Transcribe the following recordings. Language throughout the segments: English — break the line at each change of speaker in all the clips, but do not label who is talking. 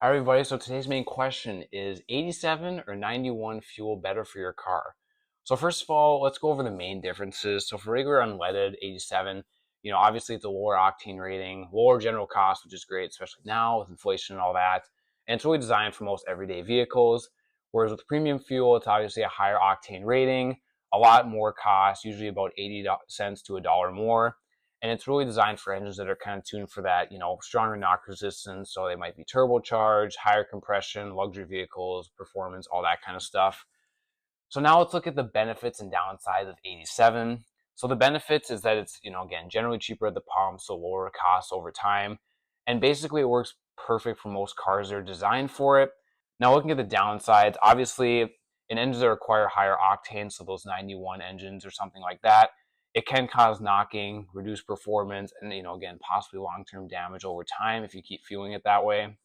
Hi everybody, so today's main question is 87 or 91 fuel better for your car? So first of all, let's go over the main differences. So for regular unleaded 87, obviously it's a lower octane rating, lower general cost, which is great, especially now with inflation and all that. And it's really designed for most everyday vehicles. Whereas with premium fuel, it's obviously a higher octane rating, a lot more cost, usually about 80 cents to a dollar more, and it's really designed for engines that are kind of tuned for that, stronger knock resistance. So they might be turbocharged, higher compression, luxury vehicles, performance, all that kind of stuff. So now let's look at the benefits and downsides of 87. So the benefits is that it's, again, generally cheaper at the pump, so lower costs over time. And basically it works perfect for most cars that are designed for it. Now looking at the downsides, obviously in engines that require higher octane, so those 91 engines or something like that, it can cause knocking, reduce performance, and again, possibly long-term damage over time if you keep fueling it that way.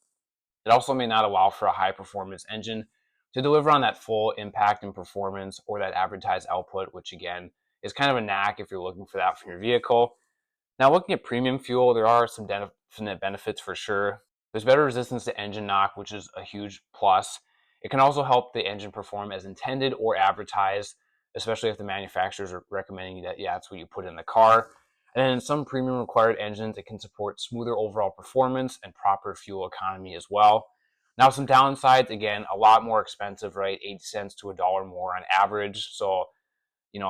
It also may not allow for a high performance engine to deliver on that full impact and performance or that advertised output, which again is kind of a knack if you're looking for that from your vehicle. Now, looking at premium fuel, there are some definite benefits for sure. There's better resistance to engine knock, which is a huge plus. It can also help the engine perform as intended or advertised, especially if the manufacturers are recommending that, yeah, that's what you put in the car. And then in some premium required engines, it can support smoother overall performance and proper fuel economy as well. Now, some downsides, again, a lot more expensive, right? 80 cents to a dollar more on average. So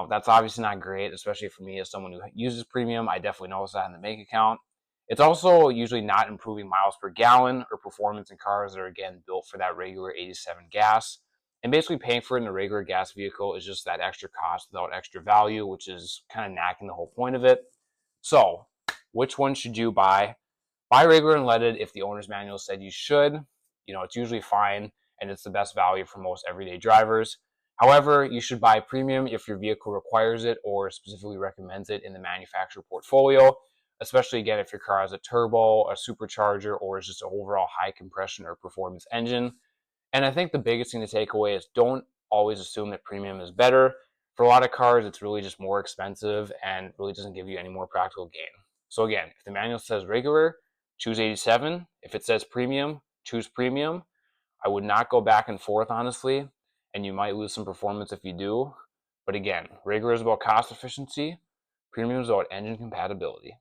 that's obviously not great, especially for me as someone who uses premium. I definitely notice that in the bank account. It's also usually not improving miles per gallon or performance in cars that are, again, built for that regular 87 gas. And basically paying for it in a regular gas vehicle is just that extra cost without extra value, which is kind of knacking the whole point of it. So, which one should you buy? Buy regular unleaded if the owner's manual said you should. It's usually fine and it's the best value for most everyday drivers. However, you should buy premium if your vehicle requires it or specifically recommends it in the manufacturer portfolio, especially again if your car has a turbo, a supercharger, or is just an overall high compression or performance engine. And I think the biggest thing to take away is don't always assume that premium is better. For a lot of cars, it's really just more expensive and really doesn't give you any more practical gain. So again, if the manual says regular, choose 87. If it says premium, choose premium. I would not go back and forth, honestly, and you might lose some performance if you do. But again, regular is about cost efficiency, premium is about engine compatibility.